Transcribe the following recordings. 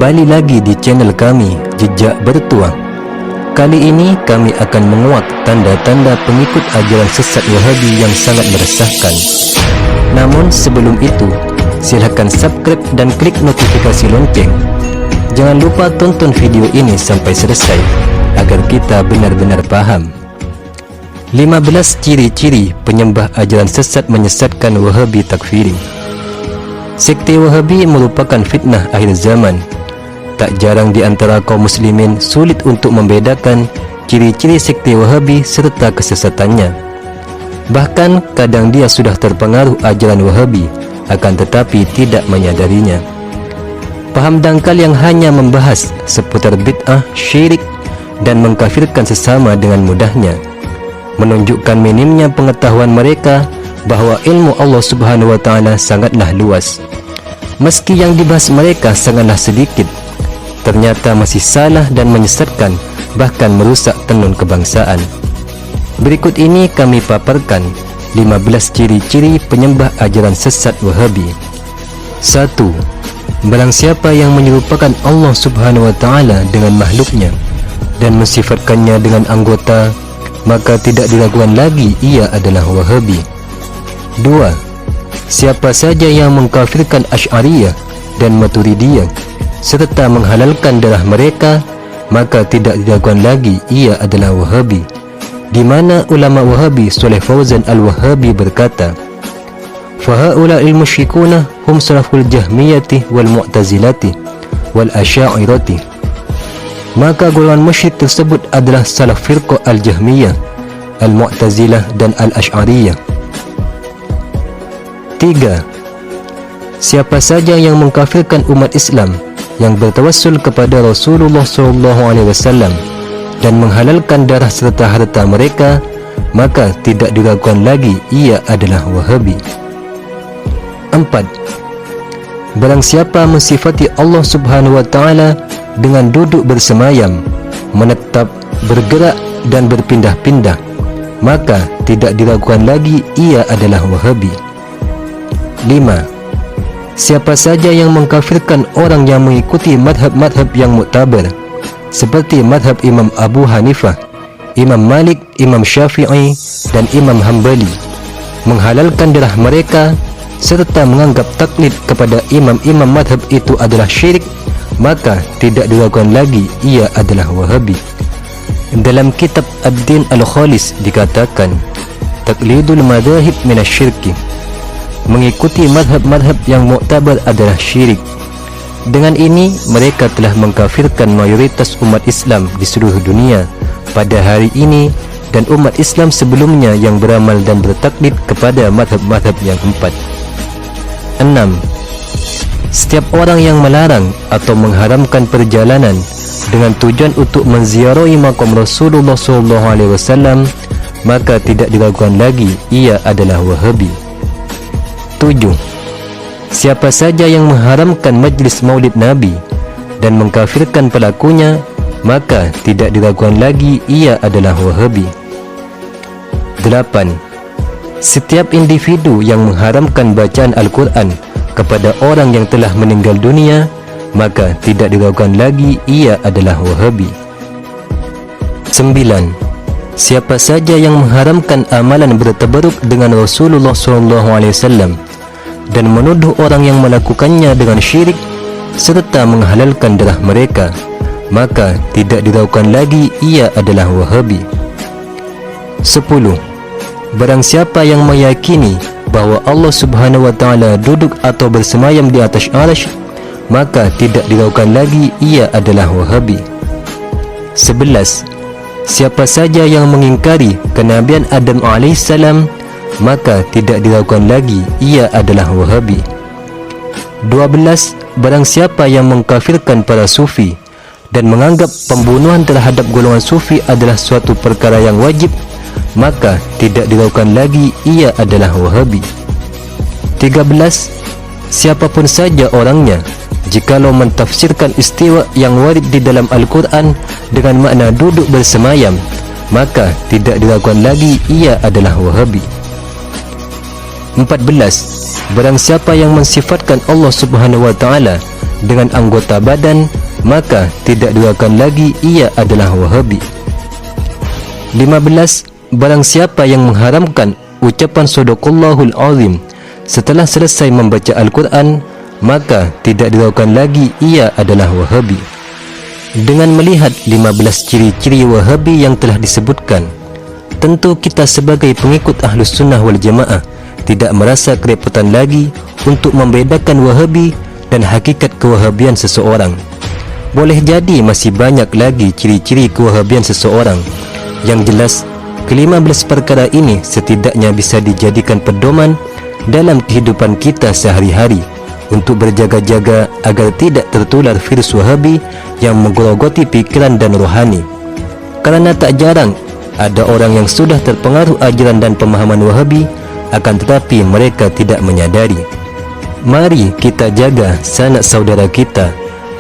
Kembali lagi di channel kami, Jejak Bertuah. Kali ini kami akan menguak tanda-tanda pengikut ajaran sesat Wahabi yang sangat meresahkan. Namun sebelum itu, silakan subscribe dan klik notifikasi lonceng. Jangan lupa tonton video ini sampai selesai agar kita benar-benar paham. 15 ciri-ciri penyembah ajaran sesat menyesatkan Wahabi takfiri. Sekte Wahabi merupakan fitnah akhir zaman. Tak jarang di antara kaum muslimin sulit untuk membedakan ciri-ciri sekte Wahabi serta kesesatannya. Bahkan kadang dia sudah terpengaruh ajaran Wahabi akan tetapi tidak menyadarinya. Paham dangkal yang hanya membahas seputar bid'ah, syirik dan mengkafirkan sesama dengan mudahnya menunjukkan minimnya pengetahuan mereka bahawa ilmu Allah Subhanahu wa taala sangatlah luas. Meski yang dibahas mereka sangatlah sedikit, ternyata masih salah dan menyesatkan, bahkan merusak tenun kebangsaan. Berikut ini kami paparkan 15 ciri-ciri penyembah ajaran sesat Wahabi. 1. Barang siapa yang menyerupakan Allah Subhanahu wa taala dengan makhluknya dan mensifatkannya dengan anggota, maka tidak diragukan lagi ia adalah Wahabi. 2. Siapa saja yang mengkafirkan Asy'ariyah dan Maturidiyah serta menghalalkan darah mereka, maka tidak diragukan lagi ia adalah Wahabi. Di mana ulama Wahabi Shalih Fauzan Al-Wahabi berkata, "Fahaula'il musyrikuna hum salaful Jahmiyati wal Mu'tazilati wal Asy'ariyati." Maka golongan musyrik tersebut adalah salaf firqah Al-Jahmiyah, Al-Mu'tazilah dan Al-Asy'ariyah. 3. Siapa saja yang mengkafirkan umat Islam yang bertawassul kepada Rasulullah SAW dan menghalalkan darah serta harta mereka, maka tidak diragukan lagi ia adalah Wahabi. 4. Barang siapa mensifati Allah Subhanahu wa taala dengan duduk bersemayam, menetap, bergerak dan berpindah-pindah, maka tidak diragukan lagi ia adalah Wahabi. 5. Siapa saja yang mengkafirkan orang yang mengikuti madhab-madhab yang muktabar seperti madhab Imam Abu Hanifah, Imam Malik, Imam Syafi'i dan Imam Hambali, menghalalkan darah mereka serta menganggap taklid kepada imam-imam madhab itu adalah syirik, maka tidak diragukan lagi ia adalah Wahabi. Dalam kitab Ad-Din Al-Khalis dikatakan, taklidul madhahib minasyirki, mengikuti madhab-madhab yang muktabar adalah syirik. Dengan ini mereka telah mengkafirkan mayoritas umat Islam di seluruh dunia pada hari ini dan umat Islam sebelumnya yang beramal dan bertaklid kepada madhab-madhab yang empat. 6. Setiap orang yang melarang atau mengharamkan perjalanan dengan tujuan untuk menziarahi makam Rasulullah SAW, maka tidak diragukan lagi ia adalah Wahabi. 7. Siapa saja yang mengharamkan majlis maulid Nabi dan mengkafirkan pelakunya, maka tidak diragukan lagi ia adalah Wahabi. 8. Setiap individu yang mengharamkan bacaan Al-Quran kepada orang yang telah meninggal dunia, maka tidak diragukan lagi ia adalah Wahabi. 9. Siapa saja yang mengharamkan amalan bertabaruk dengan Rasulullah SAW dan menuduh orang yang melakukannya dengan syirik serta menghalalkan darah mereka, maka tidak diragukan lagi ia adalah Wahabi. 10. Barang siapa yang meyakini bahawa Allah Subhanahu wa taala duduk atau bersemayam di atas arsy, maka tidak diragukan lagi ia adalah Wahabi. 11. Siapa saja yang mengingkari kenabian Adam AS, maka tidak diragukan lagi ia adalah Wahabi. 12. Barang siapa yang mengkafirkan para sufi dan menganggap pembunuhan terhadap golongan sufi adalah suatu perkara yang wajib, maka tidak diragukan lagi ia adalah Wahabi. 13. Siapapun saja orangnya, jikalau mentafsirkan istiwa yang warid di dalam Al-Quran dengan makna duduk bersemayam, maka tidak diragukan lagi ia adalah Wahabi. 14. Barang siapa yang mensifatkan Allah Subhanahu wa taala dengan anggota badan, maka tidak diragukan lagi ia adalah Wahabi. 15. Barang siapa yang mengharamkan ucapan Shadaqallahul Azim setelah selesai membaca Al-Quran, maka tidak diragukan lagi ia adalah Wahabi. Dengan melihat 15 ciri-ciri Wahabi yang telah disebutkan, tentu kita sebagai pengikut Ahlus Sunnah wal Jamaah tidak merasa kerepotan lagi untuk membedakan Wahabi dan hakikat kewahabian seseorang. Boleh jadi masih banyak lagi ciri-ciri kewahabian seseorang. Yang jelas, ke-15 perkara ini setidaknya bisa dijadikan pedoman dalam kehidupan kita sehari-hari untuk berjaga-jaga agar tidak tertular virus Wahabi yang menggerogoti pikiran dan rohani. Karena tak jarang ada orang yang sudah terpengaruh ajaran dan pemahaman Wahabi, akan tetapi mereka tidak menyadari. Mari kita jaga sanak saudara kita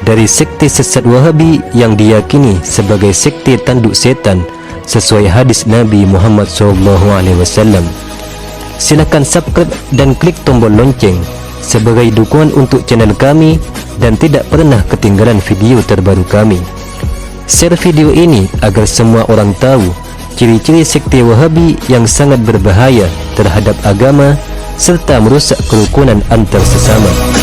dari sekte sesat Wahabi yang diyakini sebagai sekte tanduk setan sesuai hadis Nabi Muhammad SAW. Silakan subscribe dan klik tombol lonceng sebagai dukungan untuk channel kami dan tidak pernah ketinggalan video terbaru kami. Share video ini agar semua orang tahu ciri-ciri sekte Wahabi yang sangat berbahaya terhadap agama serta merusak kerukunan antar sesama.